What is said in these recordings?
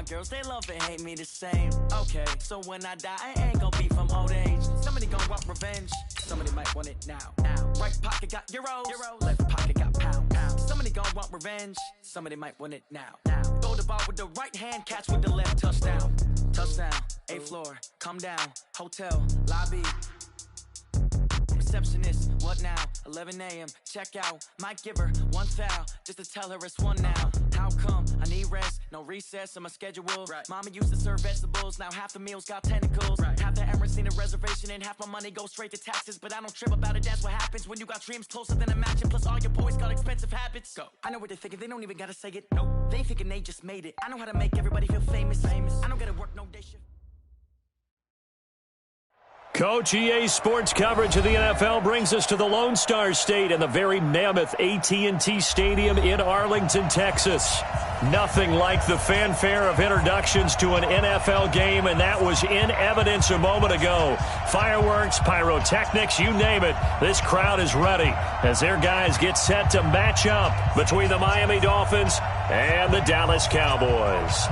girls, they love and hate me the same. Okay, so when I die, I ain't gonna be from old age. Somebody gonna want revenge, somebody might want it now. Right pocket got euros, left pocket got pounds. Somebody gonna want revenge, somebody might want it now. Throw the ball with the right hand, catch with the left, touchdown. Touchdown, 8th floor, come down, hotel, lobby. Receptionist, what now? 11 a.m. Check out. Might give her one foul just to tell her it's one now. How come? I need rest, no recess on my schedule. Right. Mama used to serve vegetables, now half the meals got tentacles. Right. Half the Emirates need a reservation and half my money goes straight to taxes. But I don't trip about it, that's what happens when you got dreams closer than a match. Plus all your boys got expensive habits. Go. I know what they're thinking, they don't even gotta say it. Nope. They thinking they just made it. I know how to make everybody feel famous. I don't gotta work no day shift. Coach, EA Sports coverage of the NFL brings us to the Lone Star State and the very mammoth AT&T Stadium in Arlington, Texas. Nothing like the fanfare of introductions to an NFL game, and that was in evidence a moment ago. Fireworks, pyrotechnics, you name it. This crowd is ready as their guys get set to match up between the Miami Dolphins and the Dallas Cowboys.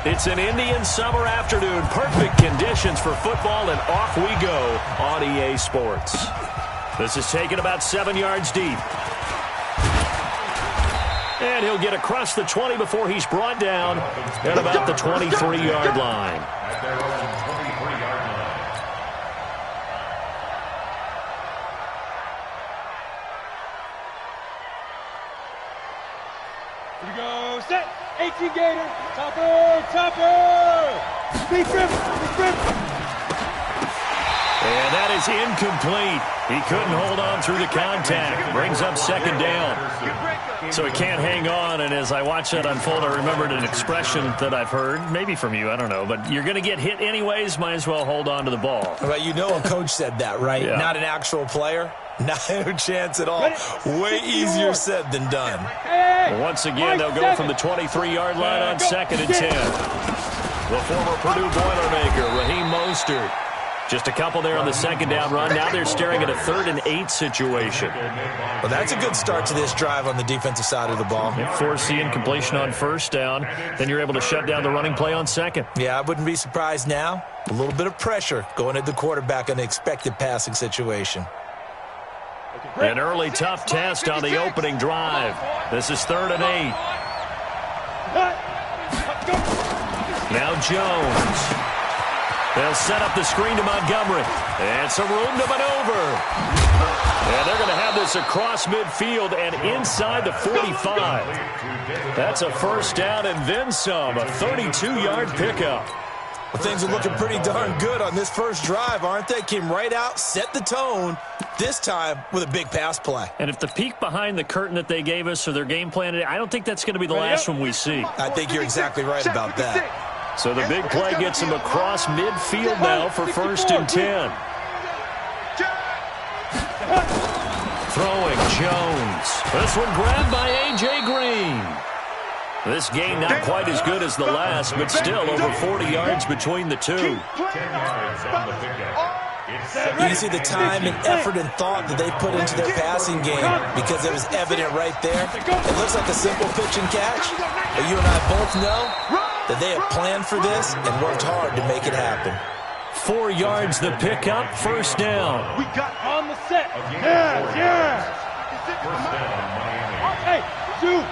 It's an Indian summer afternoon. Perfect conditions for football, and off we go on EA Sports. This is taken about 7 yards deep. And he'll get across the 20 before he's brought down at about the 23-yard line. Here we go, set, 18 Gator, topper, speed grip. And that is incomplete. He couldn't hold on through the contact. Brings up second down. So he can't hang on, and as I watch that unfold, I remembered an expression that I've heard, maybe from you, I don't know, but you're going to get hit anyways, might as well hold on to the ball. Well, you know a coach said that, right? Yeah. Not an actual player. No chance at all. Way easier said than done. Well, once again, they'll go from the 23-yard line on 2nd and 10. The former Purdue Boilermaker, Raheem Mostert. Just a couple there on the second down run. Now they're staring at a 3rd and 8 situation. Well, that's a good start to this drive on the defensive side of the ball. Force the incompletion on 1st down. Then you're able to shut down the running play on 2nd. Yeah, I wouldn't be surprised now. A little bit of pressure going at the quarterback on the expected passing situation. An early tough test on the opening drive. This is 3rd and 8. Now Jones. They'll set up the screen to Montgomery. And some room to maneuver. And they're going to have this across midfield and inside the 45. That's a 1st down and then some. A 32-yard pickup. Well, things are looking pretty darn good on this first drive, aren't they? Came right out, set the tone, this time with a big pass play. And if the peek behind the curtain that they gave us or their game plan, I don't think that's going to be the last one we see. I think you're exactly right about that. So the big play gets him across midfield now for 1st and 10. Throwing Jones. This one grabbed by A.J. Green. This game not quite as good as the last, but still over 40 yards between the two. You can see the time and effort and thought that they put into their passing game because it was evident right there. It looks like a simple pitch and catch, but you and I both know that they have planned for this and worked hard to make it happen. 4 yards the pickup, 1st down. We got on the set. Yeah. Hey, shoot.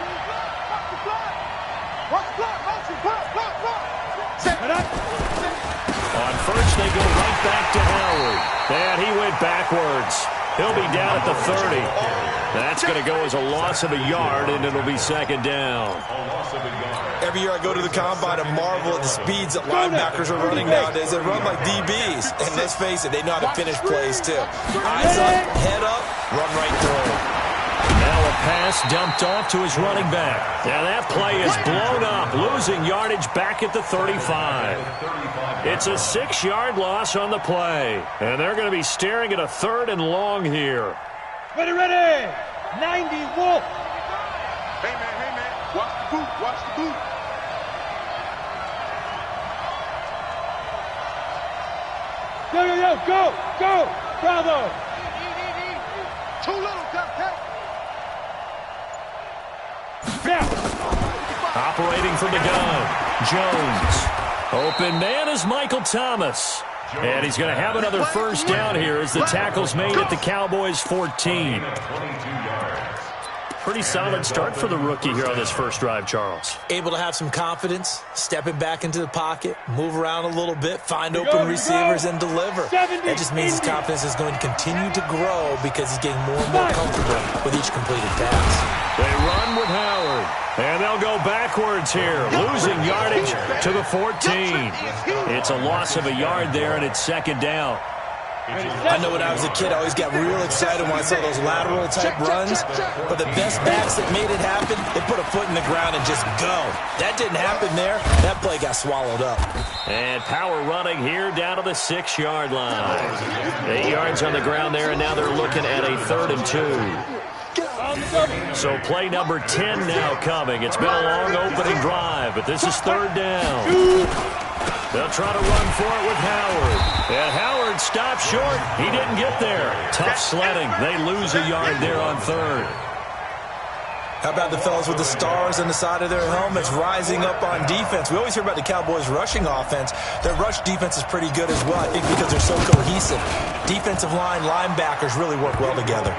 On 1st, they go right back to Howard. And he went backwards. He'll be down at the 30. That's going to go as a loss of a yard, and it'll be 2nd down. Every year I go to the combine and marvel at the speeds that linebackers are running nowadays. They run like DBs. And let's face it, they know how to finish plays too. Eyes up, head up, run right through. Now a pass dumped off to his running back. Now that play is blown up, losing yardage back at the 35. It's a 6-yard loss on the play. And they're going to be staring at a 3rd and long here. Ready. 90 Wolf. Hey, man. Watch the boot. Go. Bravo. Too little, cupcake. Operating from the gun, Jones. Open man is Michael Thomas. And he's going to have another first down here as the tackle's made at the Cowboys' 14. Pretty solid start for the rookie here on this first drive, Charles. Able to have some confidence, stepping back into the pocket, move around a little bit, find open receivers, and deliver. That just means his confidence is going to continue to grow because he's getting more and more comfortable with each completed pass. They run with Howard, and they'll go backwards here, losing yardage to the 14. It's a loss of a yard there, and it's second down. I know when I was a kid, I always got real excited when I saw those lateral-type runs. But the best backs that made it happen, they put a foot in the ground and just go. That didn't happen there. That play got swallowed up. And power running here down to the 6-yard line. 8 yards on the ground there, and now they're looking at a 3rd and 2. So play number 10 now coming. It's been a long opening drive, but this is 3rd down. They'll try to run for it with Howard. And Howard stops short. He didn't get there. Tough sledding. They lose a yard there on 3rd. How about the fellas with the stars on the side of their helmets rising up on defense? We always hear about the Cowboys' rushing offense. Their rush defense is pretty good as well, I think, because they're so cohesive. Defensive line, linebackers really work well together.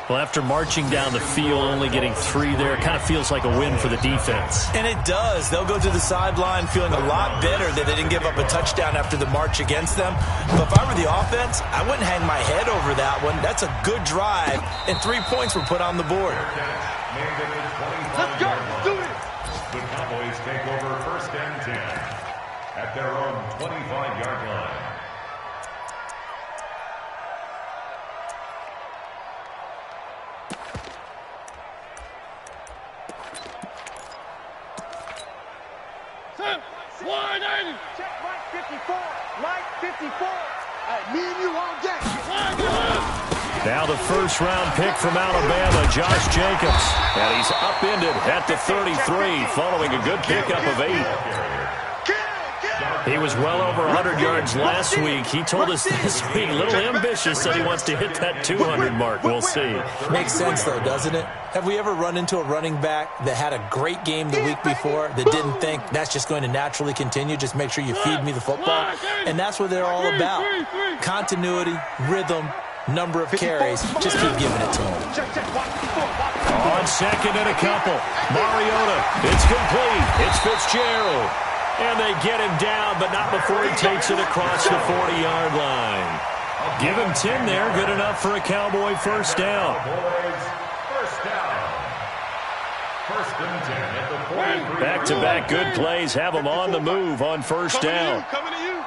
Well, after marching down the field, only getting 3 there, it kind of feels like a win for the defense. And it does. They'll go to the sideline feeling a lot better that they didn't give up a touchdown after the march against them. But if I were the offense, I wouldn't hang my head over that one. That's a good drive, and 3 points were put on the board. Let's go. Do it. The Cowboys take over 1st and 10 at their own 25-yard line. Check Mike 54. Mike 54. Me and you all day. Now the first-round pick from Alabama, Josh Jacobs. And he's upended at the 33 following a good pickup of 8. He was well over 100 yards last week. He told us this week, a little ambitious, that he wants to hit that 200 mark. We'll see. Makes sense, though, doesn't it? Have we ever run into a running back that had a great game the week before that didn't think that's just going to naturally continue? Just make sure you feed me the football. And that's what they're all about. Continuity, rhythm, number of carries. Just keep giving it to him. On 2nd and a couple. Mariota. It's complete. It's Fitzgerald. And they get him down, but not before he takes it across the 40-yard line. Give him 10 there. Good enough for a Cowboy first down. Back-to-back good plays have them on the move on first down. Coming to you.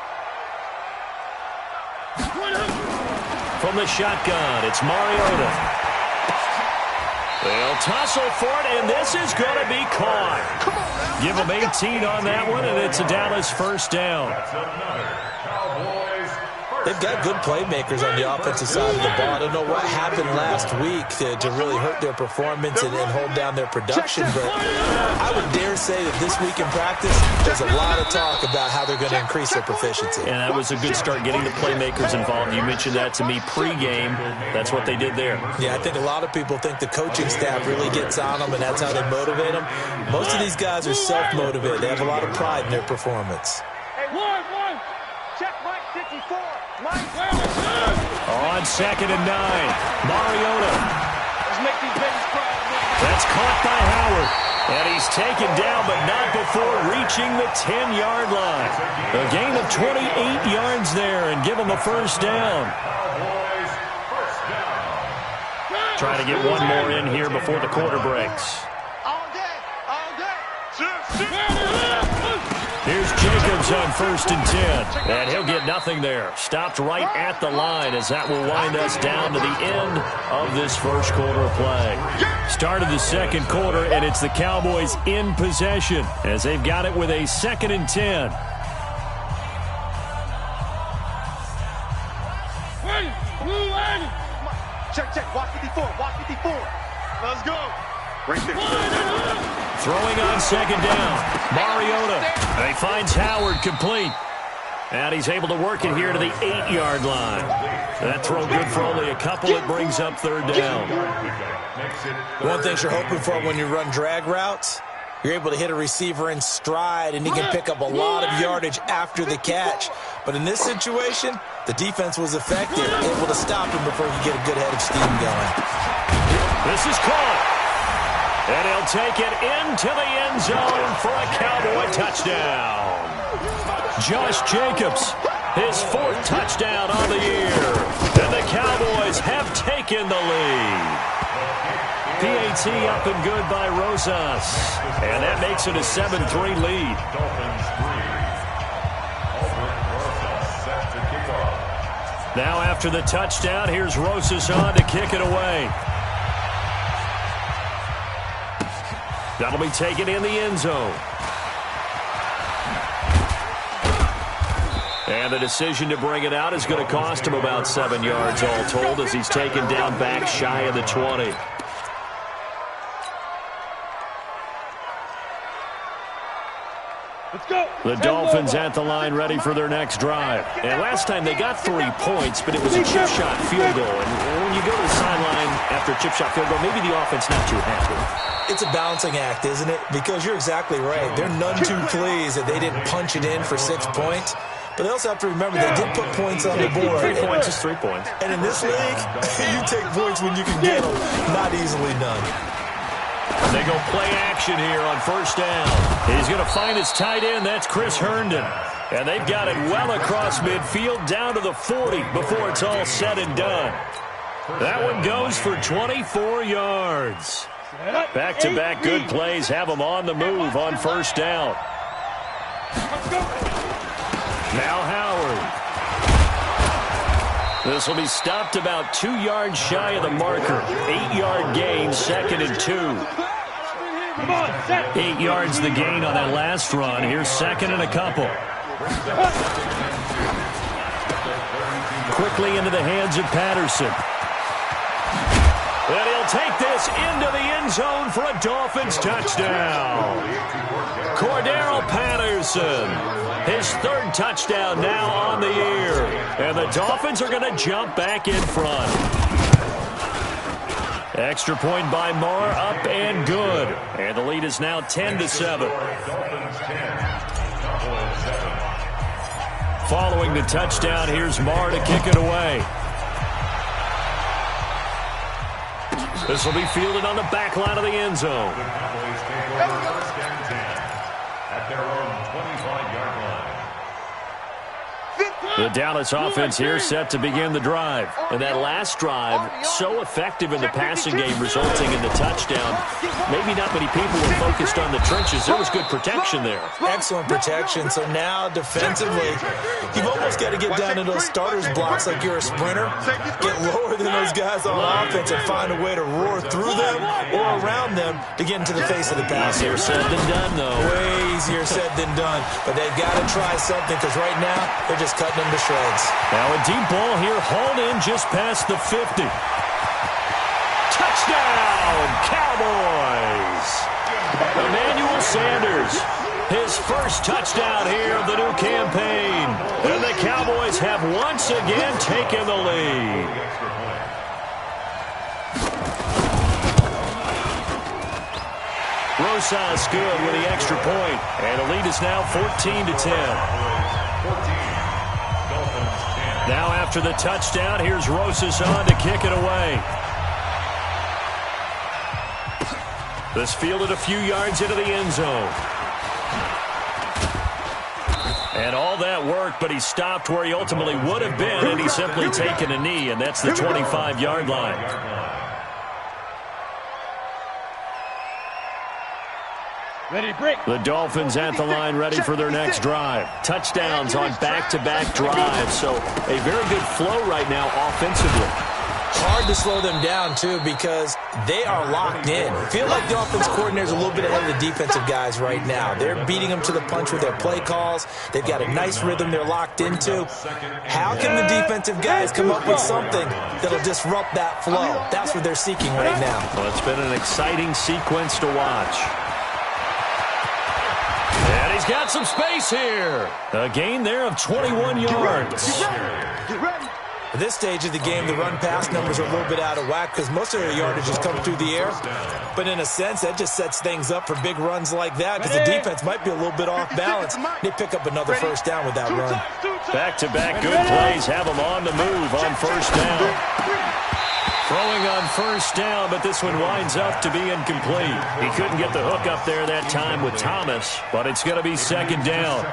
From the shotgun, it's Mariota. They'll tussle for it, and this is going to be caught. Give them 18 on that one, and it's a Dallas first down. They've got good playmakers on the offensive side of the ball. I don't know what happened last week to really hurt their performance and hold down their production, but I would dare say that this week in practice, there's a lot of talk about how they're going to increase their proficiency. And that was a good start getting the playmakers involved. You mentioned that to me pregame. That's what they did there. Yeah, I think a lot of people think the coaching staff really gets on them, and that's how they motivate them. Most of these guys are self-motivated. They have a lot of pride in their performance. Check Mike 54. On 2nd and 9, Mariota. That's caught by Howard. And he's taken down, but not before reaching the 10-yard line. A gain of 28 yards there, and give him a first down. Trying to get one more in here before the quarter breaks. All day. All day. Here's Jacobs on 1st and 10. And he'll get nothing there. Stopped right at the line as that will wind us down to the end of this first quarter play. Start of the second quarter, and it's the Cowboys in possession as they've got it with a 2nd and 10. Check. Walk 54. Let's go. Right there. Throwing on 2nd down. Mariota. And he finds Howard complete. And he's able to work it here to the 8-yard line. That throw good for only a couple. It brings up third down. One thing you're hoping for when you run drag routes, you're able to hit a receiver in stride, and he can pick up a lot of yardage after the catch. But in this situation, the defense was effective, able to stop him before he could get a good head of steam going. This is caught. And he'll take it into the end zone for a Cowboy touchdown. Josh Jacobs, his 4th touchdown on the year. And the Cowboys have taken the lead. PAT up and good by Rosas. And that makes it a 7-3 lead. Now after the touchdown, here's Rosas on to kick it away. That'll be taken in the end zone. And the decision to bring it out is going to cost him about 7 yards all told as he's taken down back shy of the 20. Let's go. The Dolphins at the line ready for their next drive. And last time they got 3 points, but it was a chip shot field goal. And when you go to the sideline after a chip shot field goal, maybe the offense not too happy. It's a balancing act, isn't it? Because you're exactly right. They're none too pleased that they didn't punch it in for 6 points. But they also have to remember they did put points on the board. 3 points is 3 points. And in this league, you take points when you can get them. Not easily done. They go play action here on first down. He's going to find his tight end. That's Chris Herndon. And they've got it well across midfield down to the 40 before it's all said and done. That one goes for 24 yards. Back-to-back good plays have them on the move on first down. Now Howard. This will be stopped about 2 yards shy of the marker. 8-yard gain, 2nd and 2. 8 yards the gain on that last run. Here's 2nd and a couple. Quickly into the hands of Patterson. And he'll take this into the end zone for a Dolphins touchdown. Cordero Patterson, his 3rd touchdown now on the year. And the Dolphins are going to jump back in front. Extra point by Marr, up and good. And the lead is now 10-7. Following the touchdown, here's Marr to kick it away. This will be fielded on the back line of the end zone. The Cowboys take over first and 10 at their own 25-yard line. The Dallas offense here set to begin the drive. And that last drive, so effective in the passing game, resulting in the touchdown. Maybe not many people were focused on the trenches. There was good protection there. Excellent protection. So now, defensively, you've almost got to get down to those starters blocks like you're a sprinter. Get lower than those guys on offense and find a way to roar through them or around them to get into the face of the pass. Easier said than done, though. Way easier said than done. But they've got to try something because right now, they're just cutting them to shreds. Now a deep ball here, hauled in just past the 50. Touchdown, Cowboys! Emmanuel Sanders, his first touchdown here of the new campaign. And the Cowboys have once again taken the lead. Rosas good with the extra point. And the lead is now 14-10. Now after the touchdown, here's Rosas on to kick it away. This fielded a few yards into the end zone. And all that work, but he stopped where he ultimately would have been, and he's simply taken a knee, and that's the 25-yard line. The Dolphins at the line ready for their next drive. Touchdowns on back-to-back drives, so a very good flow right now offensively. Hard to slow them down, too, because they are locked in. Feel like the offense coordinator's a little bit ahead of the defensive guys right now. They're beating them to the punch with their play calls. They've got a nice rhythm they're locked into. How can the defensive guys come up with something that'll disrupt that flow? That's what they're seeking right now. Well, it's been an exciting sequence to watch. He's got some space here. A gain there of 21 yards. Get ready. At this stage of the game, the run-pass numbers are a little bit out of whack because most of their yardage is coming through the air. But in a sense, that just sets things up for big runs like that because the defense might be a little bit off balance. They pick up another first down with that run. Back-to-back good plays have them on the move on first down. Throwing on first down, but this one winds up to be incomplete. He couldn't get the hook up there that time with Thomas, but it's going to be second down.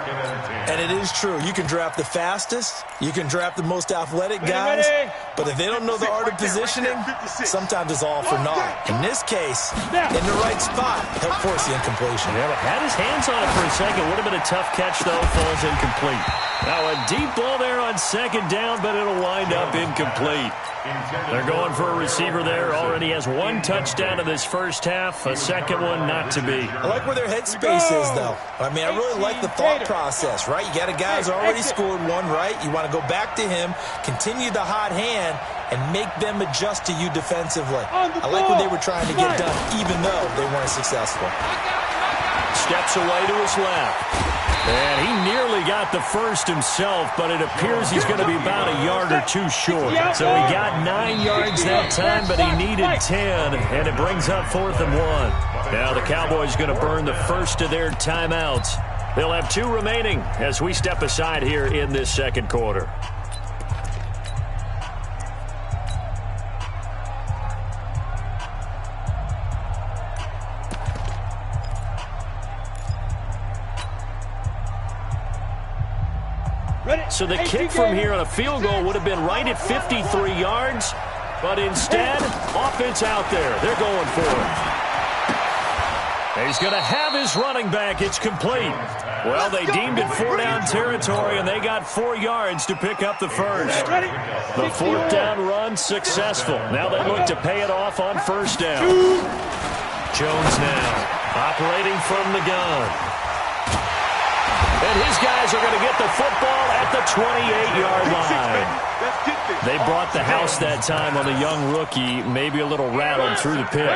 And it is true. You can draft the fastest. You can draft the most athletic guys. But if they don't know the art of positioning, sometimes it's all for naught. In this case, in the right spot, he'll force the incompletion. Yeah, but had his hands on it for a second. Would have been a tough catch, though. Falls incomplete. Now a deep ball there on second down, but it'll wind up incomplete. They're going for a receiver there. Already has one touchdown in this first half. A second one not to be. I like where their headspace is, though. I mean, I really like the thought process, right? You got a guy who's already scored one, right? You want to go back to him, continue the hot hand, and make them adjust to you defensively. I like what they were trying to get done, even though they weren't successful. Steps away to his left. And he nearly got the first himself, but it appears he's going to be about a yard or two short. So he got 9 yards that time, but he needed 10, and it brings up 4th and 1. Now the Cowboys going to burn the first of their timeouts. They'll have 2 remaining as we step aside here in this second quarter. So the kick from here on a field goal would have been right at 53 yards, but instead, offense out there. They're going for it. He's going to have his running back. It's complete. Well, they deemed it 4-down territory, and they got 4 yards to pick up the first. The 4th down run successful. Now they look to pay it off on first down. Jones now operating from the gun. And his guys are going to get the football at the 28-yard line. They brought the house that time on a young rookie, maybe a little rattled through the pick.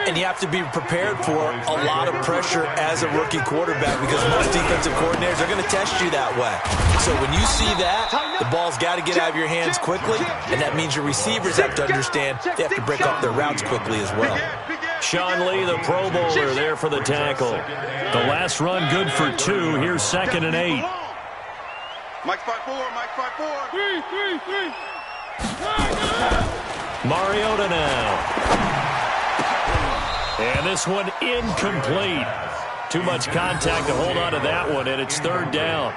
And you have to be prepared for a lot of pressure as a rookie quarterback because most defensive coordinators are going to test you that way. So when you see that, the ball's got to get out of your hands quickly, and that means your receivers have to understand they have to break up their routes quickly as well. Sean Lee, the Pro Bowler, there for the tackle. The last run good for 2. Here's 2nd and 8. Mike 5-4, Mike 5-4. 3. Mariota now. And this one incomplete. Too much contact to hold on to that one, and it's 3rd down.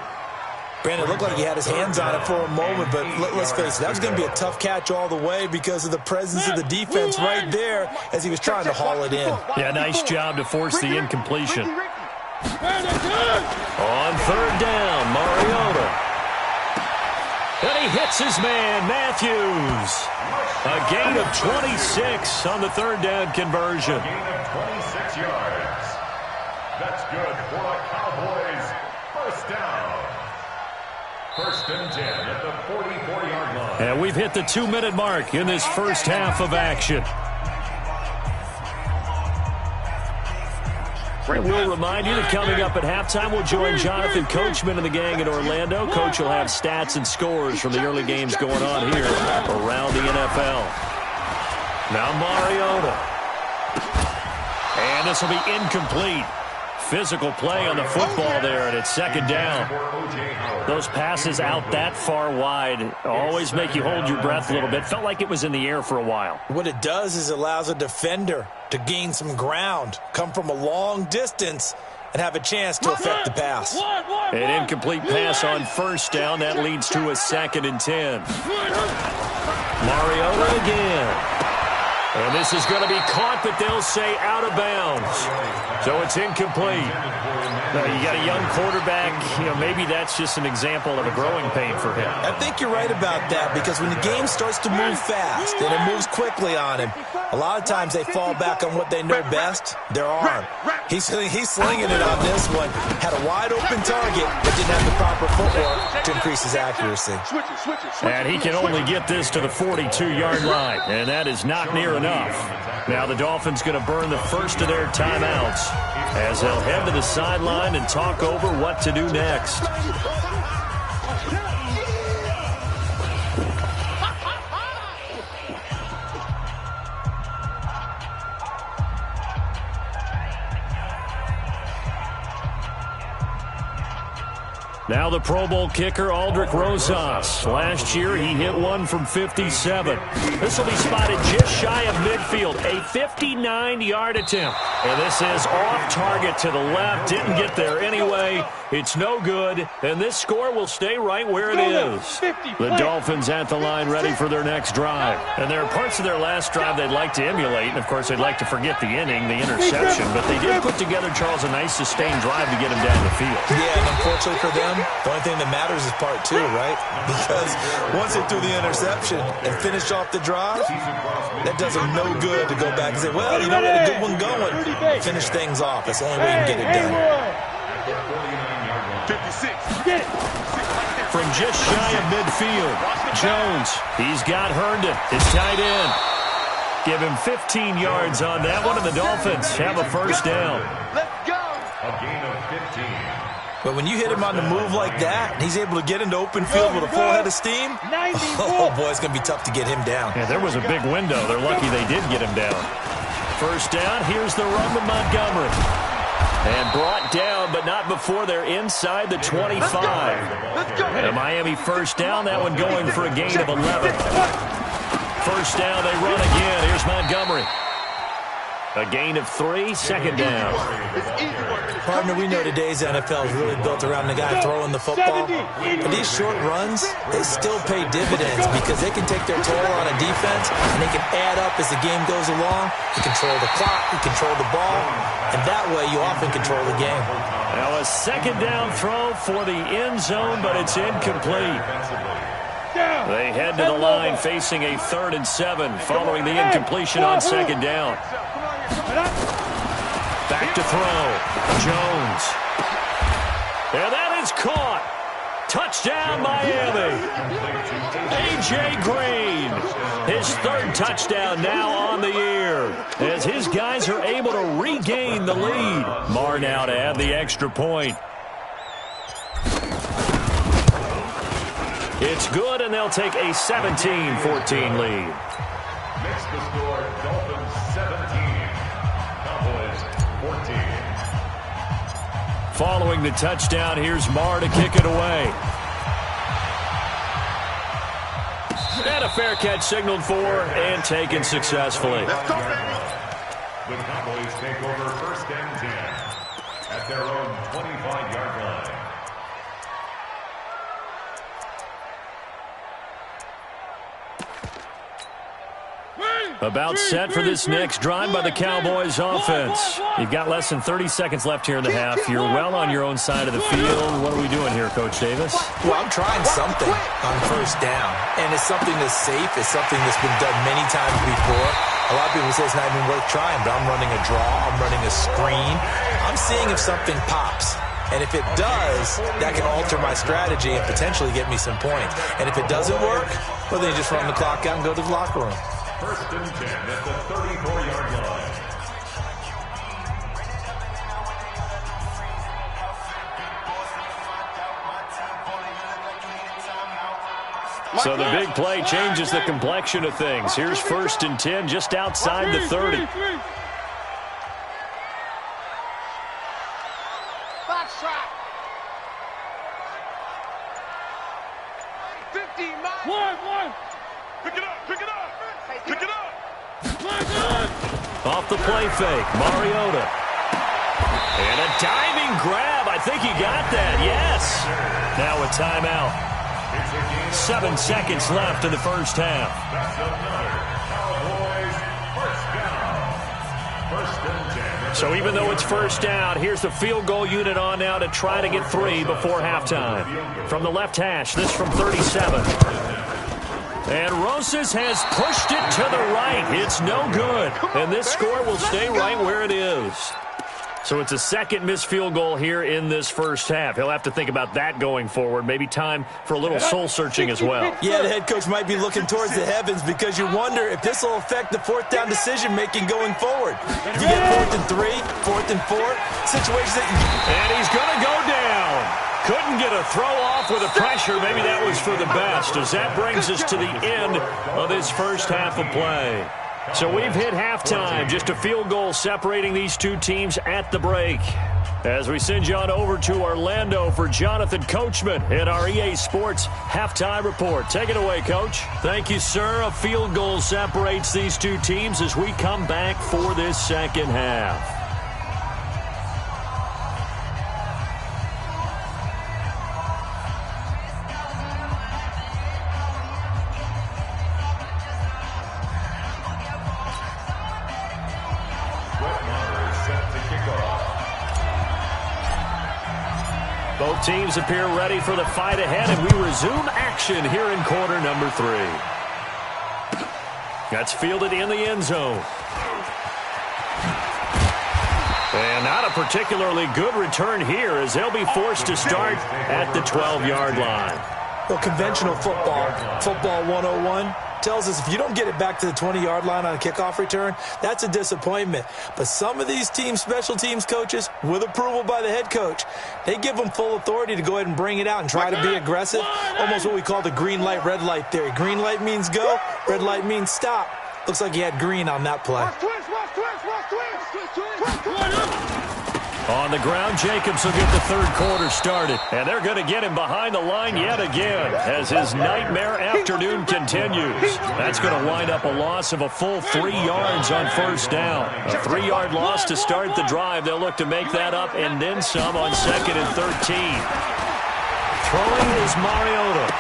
Brandon, it looked like he had his hands on it for a moment, but let's face it, that was going to be a tough catch all the way because of the presence of the defense right there as he was trying to haul it in. Yeah, nice job to force the incompletion. On 3rd down, Mariota. And he hits his man, Matthews. A gain of 26 on the 3rd down conversion. A gain of 26 yards. That's good for the Cowboys. First down. 1st and 10 at the 44-yard line. And we've hit the 2-minute mark in this first half of action. And we'll remind you that coming up at halftime, we'll join Jonathan Coachman and the gang in Orlando. Coach will have stats and scores from the early games going on here around the NFL. Now Mariota. And this will be incomplete. Physical play on the football there, and it's 2nd down. Those passes out that far wide always make you hold your breath a little bit. Felt like it was in the air for a while. What it does is it allows a defender to gain some ground, come from a long distance, and have a chance to affect the pass. An incomplete pass on first down. That leads to a 2nd and 10. Mariota again. And this is going to be caught, but they'll say out of bounds. So it's incomplete. Now, you got a young quarterback. Maybe that's just an example of a growing pain for him. I think you're right about that because when the game starts to move fast and it moves quickly on him, a lot of times they fall back on what they know best, their arm. He's slinging it on this one. Had a wide-open target, but didn't have the proper footwork to increase his accuracy. And he can only get this to the 42-yard line, and that is not near enough. Now the Dolphins going to burn the first of their timeouts as they'll head to the sideline and talk over what to do next. Now the Pro Bowl kicker, Aldrick Rosas. Last year, he hit one from 57. This will be spotted just shy of midfield. A 59-yard attempt. And this is off target to the left. Didn't get there anyway. It's no good. And this score will stay right where it is. The Dolphins at the line ready for their next drive. And there are parts of their last drive they'd like to emulate. And, of course, they'd like to forget the inning, the interception. But they did put together, Charles, a nice sustained drive to get him down the field. Yeah, and unfortunately for them, the only thing that matters is part two, right? Because once they threw the interception and finished off the drive, that does them no good to go back and say, well, you know, we had a good one going. Finish things off. That's the only way you can get it done. 56. From just shy of midfield, Jones, he's got Herndon, his tight end. Give him 15 yards on that one, and the Dolphins have a first down. Let's go. A gain of 15. But when you hit him on the move like that, and he's able to get into open field with a full head of steam, oh, boy, it's going to be tough to get him down. Yeah, there was a big window. They're lucky they did get him down. First down, here's the run to Montgomery. And brought down, but not before they're inside the 25. And Miami first down, that one going for a gain of 11. First down, they run again. Here's Montgomery. A gain of 3, second down. Partner, we know today's NFL is really built around the guy throwing the football. But these short runs, they still pay dividends because they can take their toll on a defense and they can add up as the game goes along. You control the clock, you control the ball, and that way you often control the game. Now a second down throw for the end zone, but it's incomplete. They head to the line facing a 3rd and 7 following the incompletion on second down. Back to throw. Jones. And that is caught. Touchdown, Miami. A.J. Green. His 3rd touchdown now on the year as his guys are able to regain the lead. Marr now to add the extra point. It's good, and they'll take a 17-14 lead. Makes the score Dolphins 17, Cowboys 14. Following the touchdown, here's Marr to kick it away. And a fair catch signaled for and taken successfully. The Cowboys take over 1st and 10 at their own 25-yard line. About set for this next drive by the Cowboys offense. You've got less than 30 seconds left here in the half. You're well on your own side of the field. What are we doing here, Coach Davis? Well, I'm trying something on first down, and it's something that's safe. It's something that's been done many times before. A lot of people say it's not even worth trying, but I'm running a draw. I'm running a screen. I'm seeing if something pops. And if it does, that can alter my strategy and potentially get me some points. And if it doesn't work, well, then you just run the clock out and go to the locker room. 1st and 10 at the 34-yard line. So the big play changes the complexion of things. Here's 1st and 10 just outside the 30. Box shot. 50 miles. One. Pick it up. Pick it up. Pick it up. Off the play fake, Mariota. And a diving grab. I think he got that, yes. Now a timeout. 7 seconds left in the first half. That's another Cowboys first down. 1st and 10. So even though it's first down, here's the field goal unit on now to try to get 3 before halftime. From the left hash, this from 37. And Rosas has pushed it to the right. It's no good. And this score will stay right where it is. So it's a second missed field goal here in this first half. He'll have to think about that going forward. Maybe time for a little soul-searching as well. Yeah, the head coach might be looking towards the heavens because you wonder if this will affect the fourth down decision-making going forward. If you get 4th and 3, 4th and 4, situations that And he's going to go down. Couldn't get a throw off with the pressure. Maybe that was for the best, as that brings us to the end of this first half of play. So we've hit halftime, just a field goal separating these two teams at the break. As we send you on over to Orlando for Jonathan Coachman in our EA Sports Halftime Report. Take it away, Coach. Thank you, sir. A field goal separates these two teams as we come back for this second half. Both teams appear ready for the fight ahead, and we resume action here in quarter number 3. That's fielded in the end zone. And not a particularly good return here, as they'll be forced to start at the 12-yard line. Well, conventional football 101, tells us if you don't get it back to the 20-yard line on a kickoff return, that's a disappointment. But some of these teams, special teams coaches, with approval by the head coach, they give them full authority to go ahead and bring it out and try to be aggressive. Almost what we call the green light, red light theory. Green light means go, red light means stop. Looks like he had green on that play. On the ground, Jacobs will get the third quarter started. And they're going to get him behind the line yet again as his nightmare afternoon continues. That's going to wind up a loss of a full 3 yards on first down. A 3-yard loss to start the drive. They'll look to make that up and then some on 2nd and 13. Throwing is Mariota.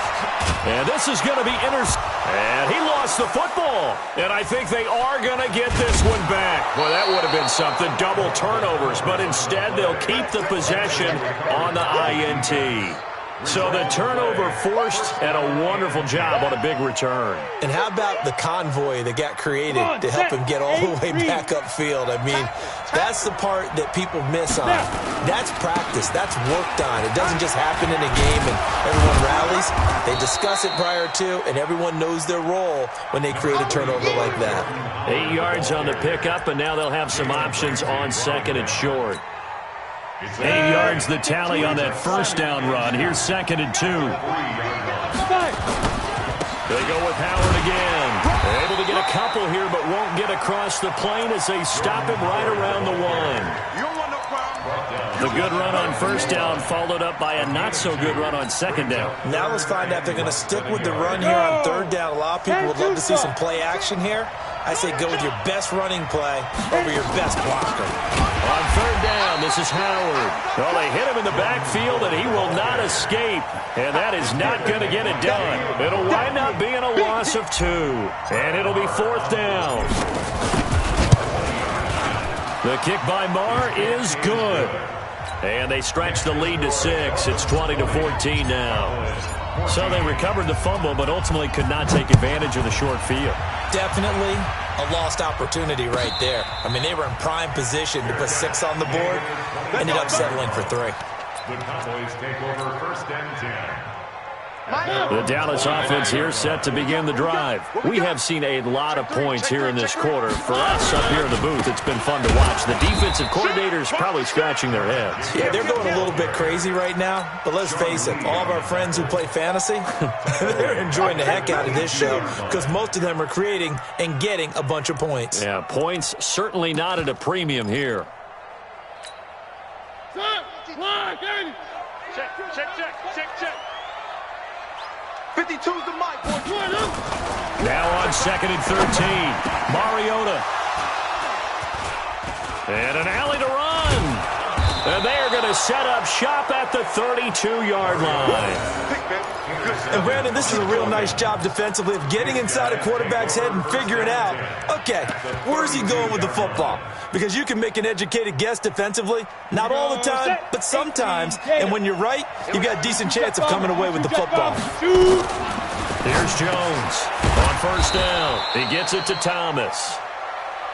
And this is going to be intercepted. And he lost the football. And I think they are going to get this one back. Well, that would have been something. Double turnovers. But instead, they'll keep the possession on the INT. So the turnover forced, and a wonderful job on a big return. And how about the convoy that got created to help him get all the way back upfield? I mean, that's the part that people miss on. That's practice. That's worked on. It doesn't just happen in a game and everyone rallies. They discuss it prior to, and everyone knows their role when they create a turnover like that. 8 yards on the pickup, and now they'll have some options on 2nd and short. 8 yards the tally on that first down run. Here's 2nd and 2. They go with Howard again. They're able to get a couple here, but won't get across the plane as they stop him right around the 1. The good run on first down followed up by a not-so-good run on 2nd down. Now let's find out if they're going to stick with the run here on 3rd down. A lot of people would love to see some play action here. I say go with your best running play over your best blocker. On 3rd down, this is Howard. Well, they hit him in the backfield, and he will not escape. And that is not going to get it done. It'll wind up being a loss of 2. And it'll be 4th down. The kick by Marr is good. And they stretch the lead to 6. It's 20-14 now. So they recovered the fumble, but ultimately could not take advantage of the short field. Definitely a lost opportunity right there. I mean, they were in prime position to put 6 on the board. Ended up settling for 3. The Cowboys take over 1st and 10. The Dallas offense here set to begin the drive. We have seen a lot of points here in this quarter. For us up here in the booth, it's been fun to watch. The defensive coordinators probably scratching their heads. Yeah, they're going a little bit crazy right now. But let's face it, all of our friends who play fantasy, they're enjoying the heck out of this show because most of them are creating and getting a bunch of points. Yeah, points certainly not at a premium here. Check. 52's the mic, boy. Now on 2nd and 13. Mariota. And an alley to run. And they are going to set up shop at the 32-yard line. And Brandon, this is a real nice job defensively of getting inside a quarterback's head and figuring out, okay, where's he going with the football? Because you can make an educated guess defensively. Not all the time, but sometimes. And when you're right, you've got a decent chance of coming away with the football. Here's Jones on first down. He gets it to Thomas.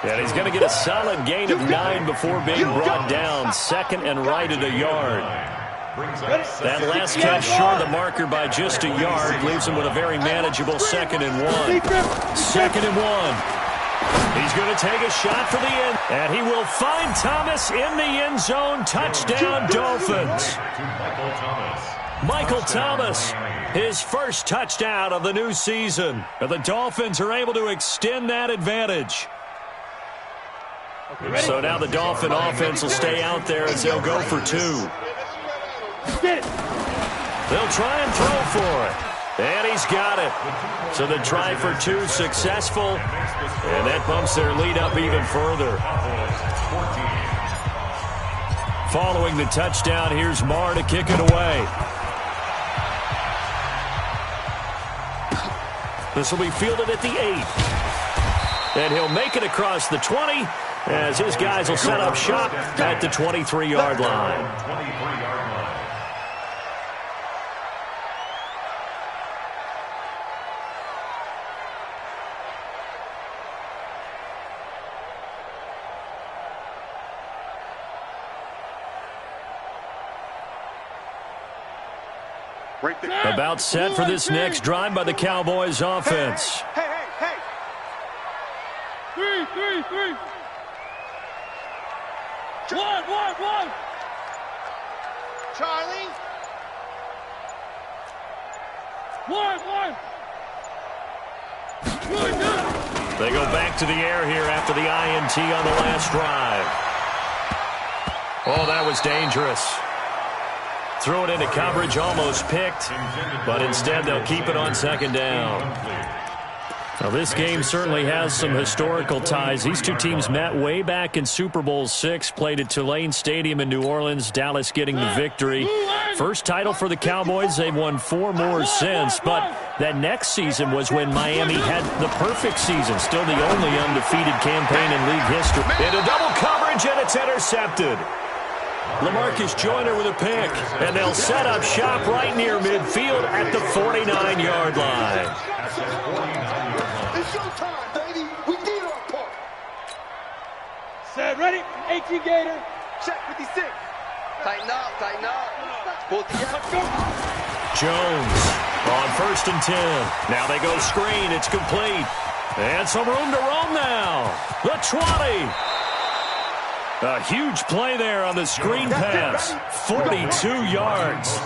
And he's going to get a solid gain of 9 before being brought down. Second and right at a yard. That last catch short the marker by just a yard leaves him with a very manageable 2nd and 1. 2nd and 1. He's going to take a shot for the end. And he will find Thomas in the end zone. Touchdown, Dolphins. Michael Thomas, his first touchdown of the new season. And the Dolphins are able to extend that advantage. So now the Dolphin offense will stay out there as they'll go for 2. They'll try and throw for it. And he's got it. So the try for 2 successful. And that bumps their lead up even further. Following the touchdown, here's Marr to kick it away. This will be fielded at the 8. And he'll make it across the 20 as his guys will set up shop at the 23-yard line. About set for this next drive by the Cowboys offense. Hey. 3. 1. Charlie. 1. They go back to the air here after the INT on the last drive. Oh, that was dangerous. Threw it into coverage, almost picked, but instead they'll keep it on 2nd down. Now, this game certainly has some historical ties. These two teams met way back in Super Bowl VI, played at Tulane Stadium in New Orleans, Dallas getting the victory. First title for the Cowboys. They've won 4 more since, but that next season was when Miami had the perfect season, still the only undefeated campaign in league history. Into double coverage, and it's intercepted. LaMarcus Joyner with a pick, and they'll set up shop right near midfield at the 49-yard line. It's your time, baby. We did our part. Set, ready? 18 Gator. Check 56. Tighten up. Pull together. Jones on 1st and 10. Now they go screen. It's complete. And some room to roam now. The 20. A huge play there on the screen pass. 42 yards.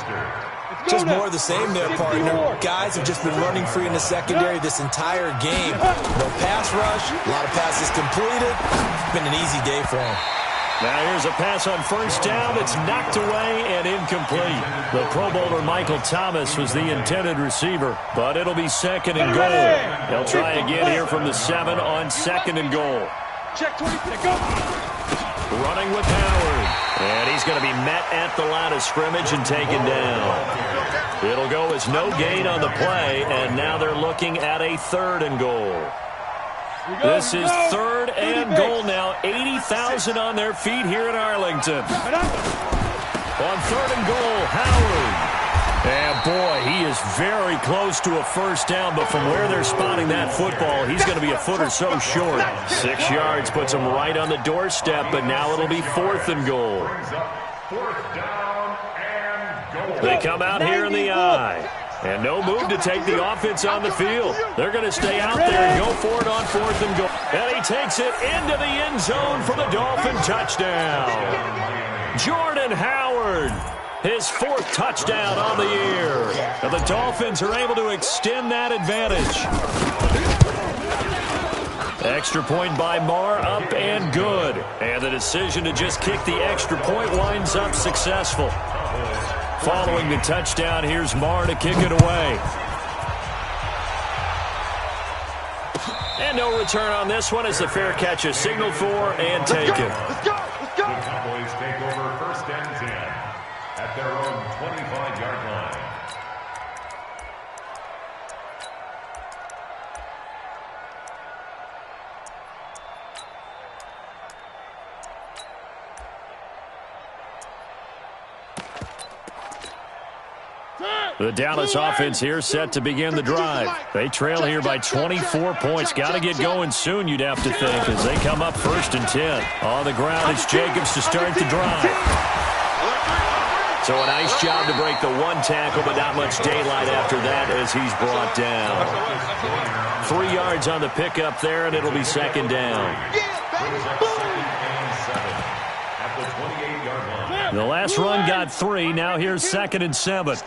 Just more of the same there, partner. Guys have just been running free in the secondary this entire game. No pass rush, a lot of passes completed. It's been an easy day for them. Now here's a pass on 1st down. It's knocked away and incomplete. The Pro Bowler Michael Thomas was the intended receiver, but it'll be 2nd and goal. They'll try again here from the 7 on 2nd and goal. Check 26. Go. Running with Howard. And he's going to be met at the line of scrimmage and taken down. It'll go as no gain on the play, and now they're looking at a 3rd and goal. This is 3rd and goal now. 80,000 on their feet here in Arlington. On 3rd and goal, Howard. And boy, he is very close to a 1st down, but from where they're spotting that football, he's going to be a foot or so short. 6 yards puts him right on the doorstep, but now it'll be 4th and goal. They come out here in the eye. And no move to take the offense on the field. They're going to stay out there and go for it on 4th and goal. And he takes it into the end zone for the Dolphin touchdown. Jordan Howard. His 4th touchdown on the year. And the Dolphins are able to extend that advantage. Extra point by Marr, up and good. And the decision to just kick the extra point winds up successful. Following the touchdown, here's Marr to kick it away. And no return on this one as the fair catch is signaled for and taken. Let's go. The Cowboys take over 1st and 10 at their own 25-yard line. Set. The Dallas offense here set to begin the drive. They trail here by 24 points. Got to get going soon, you'd have to think, as they come up 1st and 10. On the ground, it's Jacobs to start the drive. So a nice job to break the one tackle, but not much daylight after that as he's brought down. 3 yards on the pickup there, and it'll be 2nd down. The last run got 3. Now here's 2nd and 7.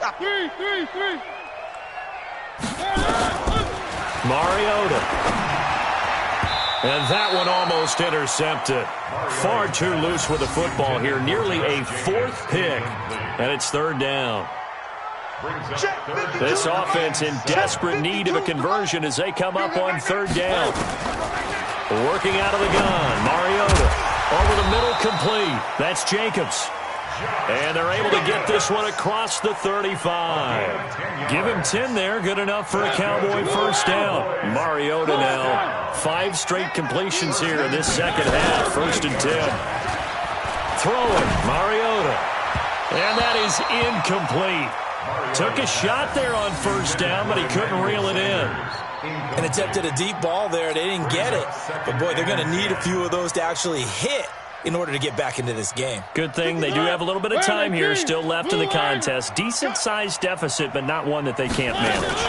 Mariota. And that one almost intercepted. Far too loose with the football here. Nearly a 4th pick. And it's 3rd down. This offense in desperate need of a conversion as they come up on 3rd down. Working out of the gun. Mariota. Over the middle, complete. That's Jacobs. And they're able to get this one across the 35. Give him 10 there. Good enough for a Cowboy 1st down. Mariota now. 5 straight completions here in this 2nd half. 1st and 10. Throwing. Mariota. And that is incomplete. Took a shot there on 1st down, but he couldn't reel it in. And attempted a deep ball there. They didn't get it. But, boy, they're going to need a few of those to actually hit in order to get back into this game. Good thing they do have a little bit of time here still left in the contest. Decent-sized deficit, but not one that they can't manage.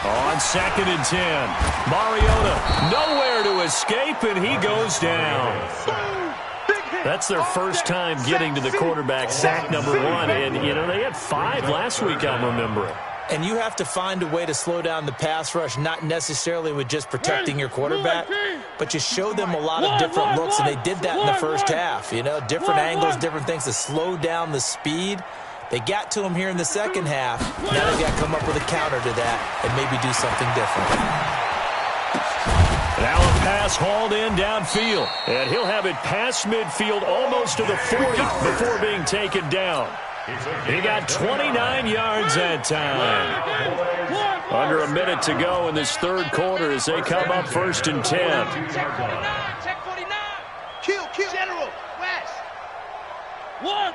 On 2nd and 10, Mariota nowhere to escape, and he goes down. That's their first time getting to the quarterback, sack number 1. And, you know, they had 5 last week, I'm remembering. And you have to find a way to slow down the pass rush, not necessarily with just protecting your quarterback, but you show them a lot of different looks, and they did that in the 1st half. You know, different angles, different things to slow down the speed. They got to him here in the 2nd half. Now they've got to come up with a counter to that and maybe do something different. Now a pass hauled in downfield, and he'll have it past midfield almost to the 40 before being taken down. He got 29 yards that time. Under a minute to go in this 3rd quarter as they come up 1st and 10. Check 49. Kill. General. West. One.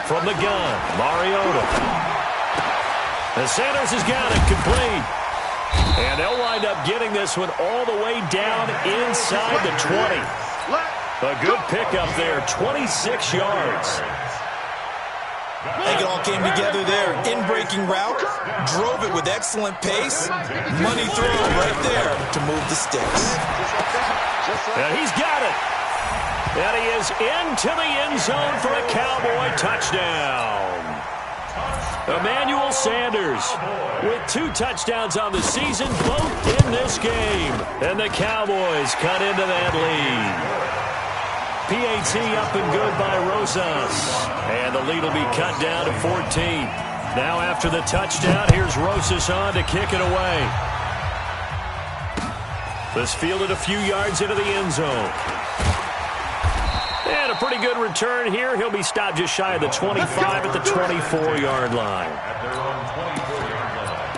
From the gun, Mariota. The Sanders has got it complete. And they'll wind up getting this one all the way down inside the 20. A good pickup there, 26 yards. I think it all came together there. In-breaking route, drove it with excellent pace. Money throw right there to move the sticks. And he's got it. And he is into the end zone for a Cowboy touchdown. Emmanuel Sanders with 2 touchdowns on the season, both in this game. And the Cowboys cut into that lead. PAT up and good by Rosas. And the lead will be cut down to 14. Now after the touchdown, here's Rosas on to kick it away. This fielded a few yards into the end zone. And a pretty good return here. He'll be stopped just shy of the 25 at the 24-yard line. At their own 24-yard line.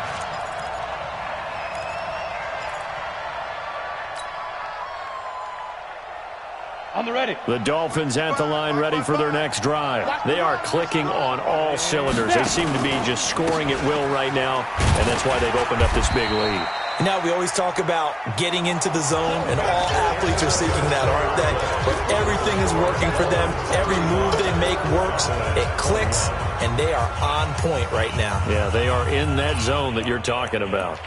I'm ready. The Dolphins at the line ready for their next drive. They are clicking on all cylinders. They seem to be just scoring at will right now, and that's why they've opened up this big lead. Now, we always talk about getting into the zone, and all athletes are seeking that, aren't they? But everything is working for them. Every move they make works. It clicks, and they are on point right now. Yeah, they are in that zone that you're talking about.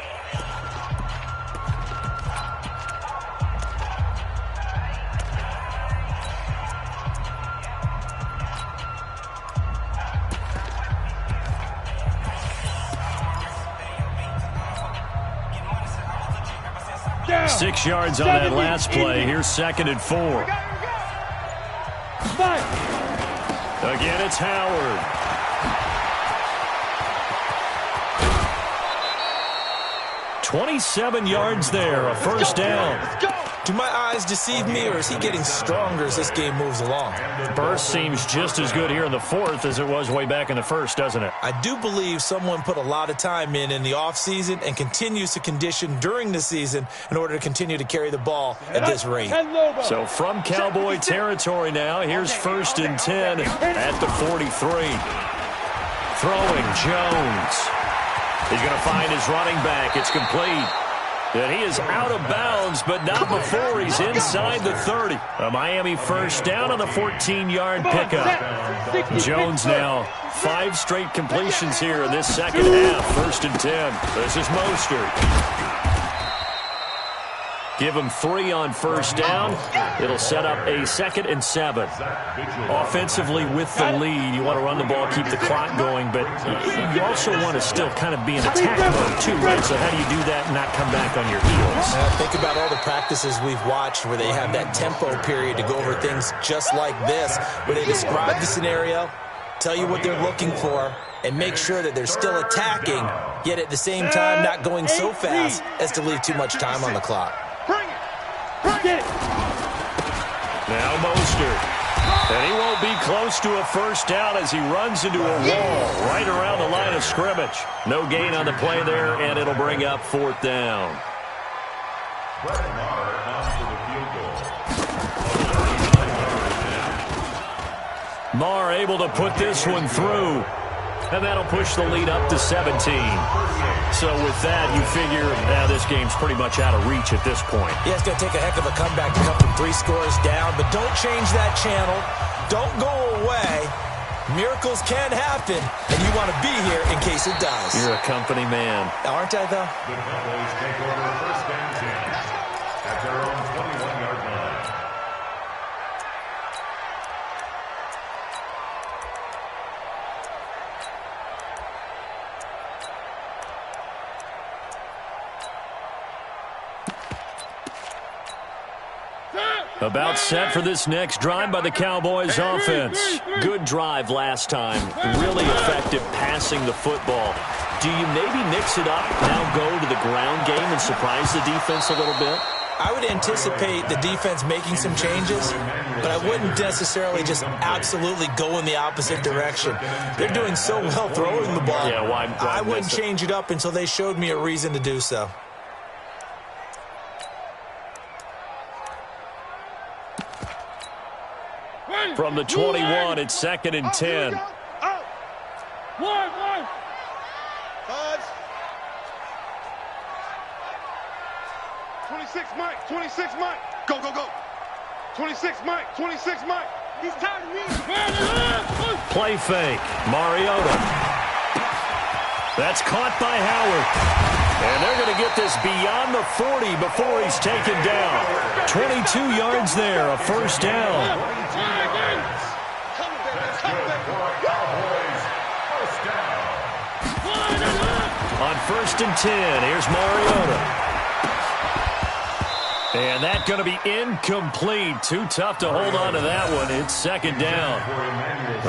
Down. 6 yards on that last play. Here's 2nd and 4. Again, it's Howard. "27 yards there, a 1st down. Do my eyes deceive me, or is he getting stronger as this game moves along? Burst seems just as good here in the fourth as it was way back in the first, doesn't it? I do believe someone put a lot of time in the offseason and continues to condition during the season in order to continue to carry the ball at this rate. So from Cowboy territory now, here's 1st and 10 at the 43. Throwing Jones. He's going to find his running back. It's complete. And he is out of bounds, but not before he's inside the 30. A Miami first down on the 14-yard pickup. Jones now 5 straight completions here in this second half. 1st and 10. This is Mostert. Give him 3 on 1st down. It'll set up a 2nd and 7. Offensively with the lead, you want to run the ball, keep the clock going, but you also want to still kind of be in attack mode too, right? So how do you do that and not come back on your heels? Think about all the practices we've watched where they have that tempo period to go over things just like this, where they describe the scenario, tell you what they're looking for, and make sure that they're still attacking, yet at the same time not going so fast as to leave too much time on the clock. Now Mostert. And he won't be close to a 1st down as he runs into a wall right around the line of scrimmage. No gain on the play there, and it'll bring up 4th down. Marr able to put this one through. And that'll push the lead up to 17. So with that, you figure this game's pretty much out of reach at this point. Yeah, it's going to take a heck of a comeback to come from 3 scores down, but don't change that channel. Don't go away. Miracles can happen, and you want to be here in case it does. You're a company man. Aren't I, though? The Cowboys take over 1st and 10 at their own 21-yard line. About set for this next drive by the Cowboys offense. Good drive last time. Really effective passing the football. Do you maybe mix it up, now go to the ground game and surprise the defense a little bit? I would anticipate the defense making some changes, but I wouldn't necessarily just absolutely go in the opposite direction. They're doing so well throwing the ball. Yeah, why I wouldn't change it up until they showed me a reason to do so. From the 21, it's 2nd and 10. One. 26 Mike, 26 Mike. Go. 26 Mike, 26 Mike. He's tired of me. Play fake. Mariota. That's caught by Howard. And they're going to get this beyond the 40 before he's taken down. 22 yards there, a 1st down. On 1st and 10, here's Mariota. And that's going to be incomplete. Too tough to hold on to that one. It's 2nd down.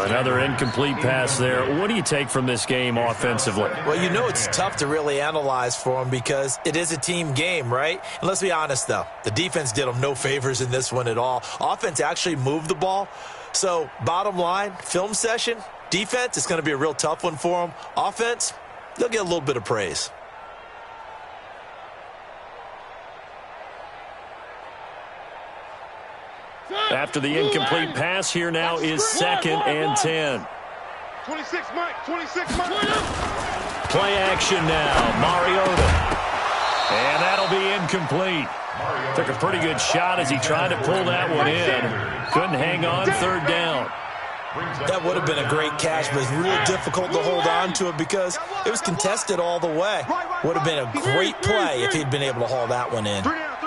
Another incomplete pass there. What do you take from this game offensively? Well, you know it's tough to really analyze for them because it is a team game, right? And let's be honest, though. The defense did them no favors in this one at all. Offense actually moved the ball. So, bottom line, film session, defense, it's going to be a real tough one for them. Offense, they'll get a little bit of praise. After the incomplete pass, here now is 2nd and 10. 26 Mike, 26 Mike. Play action now, Mariota. And that'll be incomplete. Took a pretty good shot as he tried to pull that one in. Couldn't hang on, 3rd down. That would have been a great catch, but it's real difficult to hold on to it because it was contested all the way. Would have been a great play if he'd been able to haul that one in. 3 down.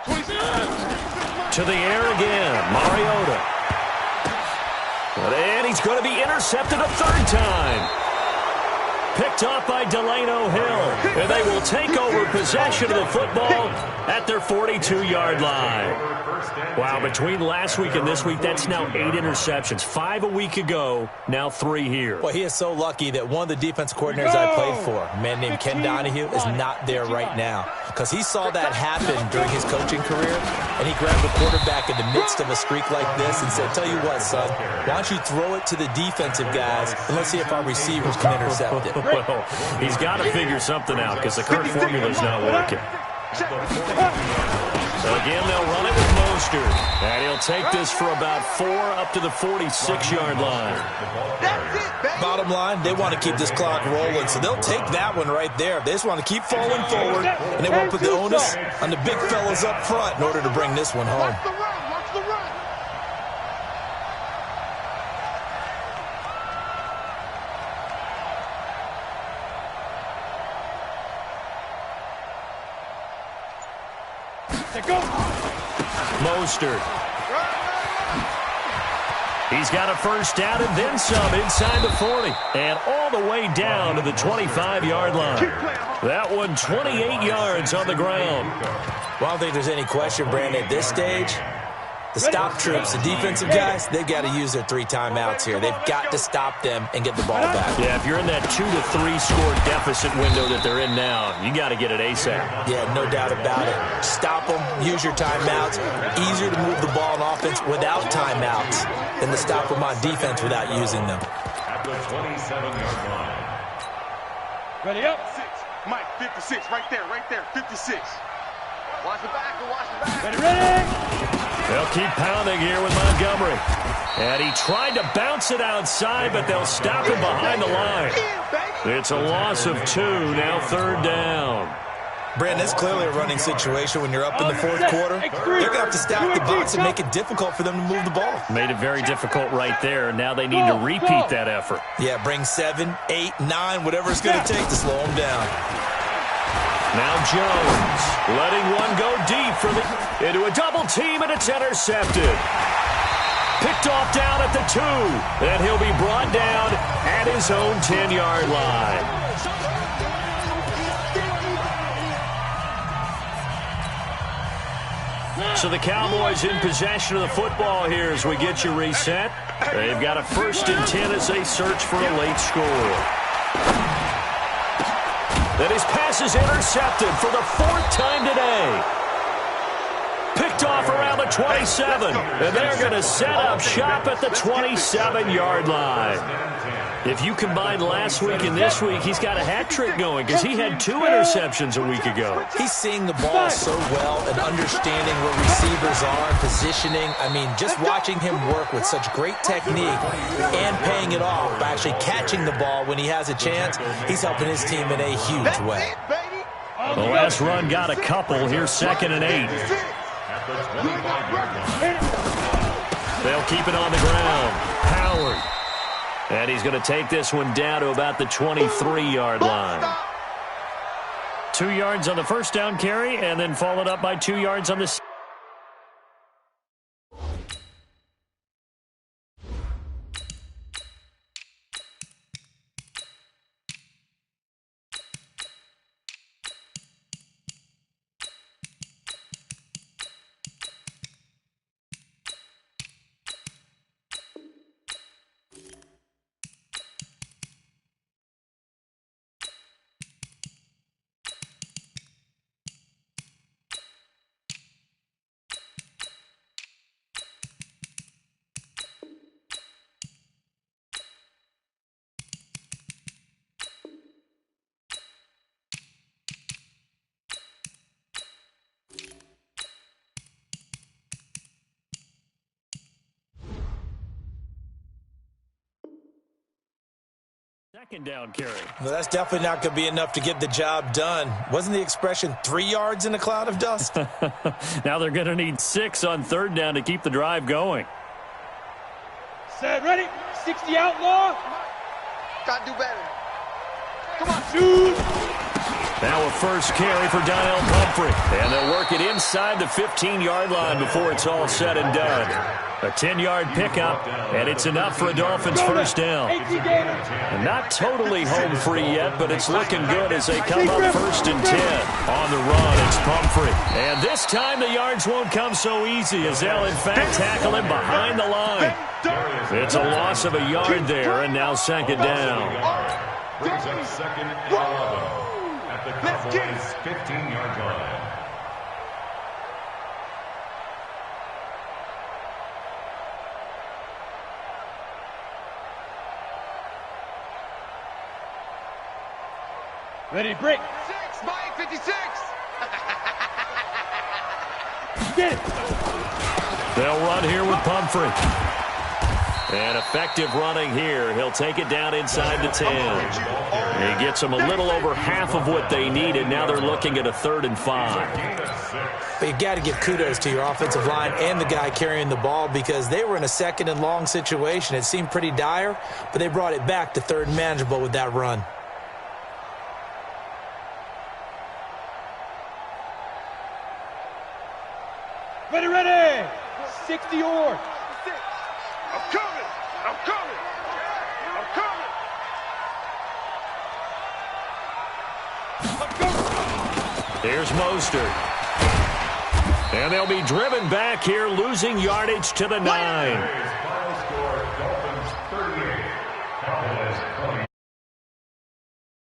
26. To the air again, Mariota. And he's going to be intercepted a 3rd time. Picked off by Delano Hill. And they will take over possession of the football at their 42-yard line. Wow, between last week and this week, that's now 8 interceptions. 5 a week ago, now 3 here. Well, he is so lucky that one of the defense coordinators I played for, a man named Ken Donahue, is not there right now. Because he saw that happen during his coaching career, and he grabbed the quarterback in the midst of a streak like this and said, tell you what, son, why don't you throw it to the defensive guys, and let's see if our receivers can intercept it. Well, he's got to figure something out because the current formula is not working. So again, they'll run it with Mostert. And he'll take this for about 4 up to the 46-yard line. Bottom line, they want to keep this clock rolling, so they'll take that one right there. They just want to keep falling forward, and they won't put the onus on the big fellas up front in order to bring this one home. Watch the run. Mostert. He's got a first down and then some inside the 40. And all the way down to the 25-yard line. That one 28 yards on the ground. Well, I don't think there's any question, Brandon, at this stage. The stop troops, the defensive guys, they've got to use their 3 timeouts here. They've got to stop them and get the ball back. Yeah, if you're in that 2 to 3 score deficit window that they're in now, you got to get it ASAP. Yeah, no doubt about it. Stop them, use your timeouts. Easier to move the ball on offense without timeouts than to stop them on defense without using them. At the 27-yard line. Ready up. 6. Mike, 56. Right there. 56. Watch the back. Ready. They'll keep pounding here with Montgomery. And he tried to bounce it outside, but they'll stop him behind the line. It's a loss of 2, now 3rd down. Brandon, it's clearly a running situation when you're up in the 4th quarter. They're going to have to stack the box and make it difficult for them to move the ball. Made it very difficult right there. Now they need to repeat that effort. Yeah, bring 7, 8, 9, whatever it's going to take to slow them down. Now Jones letting one go deep into a double team, and it's intercepted. Picked off down at the 2, and he'll be brought down at his own 10-yard line. So the Cowboys in possession of the football here as we get you reset. They've got a 1st and 10 as they search for a late score. Then his pass is intercepted for the 4th time today. Picked off around the 27. And they're going to set up shop at the 27-yard line. If you combine last week and this week, he's got a hat trick going because he had 2 interceptions a week ago. He's seeing the ball so well and understanding where receivers are and positioning. I mean, just watching him work with such great technique and paying it off by actually catching the ball when he has a chance, he's helping his team in a huge way. The last run got a couple. Here's 2nd and 8. They'll keep it on the ground. Howard. And he's going to take this one down to about the 23-yard line. 2 yards on the first down carry, and then followed up by 2 yards on the... Second down carry. Well, that's definitely not going to be enough to get the job done. Wasn't the expression 3 yards in a cloud of dust? Now they're going to need 6 on 3rd down to keep the drive going. Set, ready, 60 outlaw. Got to do better. Come on, dude. Now a first carry for Donnell Pumphrey. And they'll work it inside the 15-yard line before it's all said and done. A 10-yard pickup, and it's enough for a Dolphins first down. And not totally home free yet, but it's looking good as they come up 1st and 10. On the run, it's Pumphrey. And this time the yards won't come so easy as they'll, in fact, tackle him behind the line. It's a loss of a yard there, and now 2nd down. Brings up 2nd and 11 at the Cowboys' 15-yard line. Ready, break. 6, Mike, 56. Get it. They'll run here with Pumphrey. And effective running here. He'll take it down inside the 10. He gets them a little over half of what they needed. Now they're looking at a 3rd and 5. But you got to give kudos to your offensive line and the guy carrying the ball because they were in a 2nd and long situation. It seemed pretty dire, but they brought it back to 3rd and manageable with that run. Ready, ready. 60 yards. I'm coming. I'm coming. I'm coming. Here's Mostert. And they'll be driven back here, losing yardage to the 9. Final score, Dolphins 38, Cowboys 20.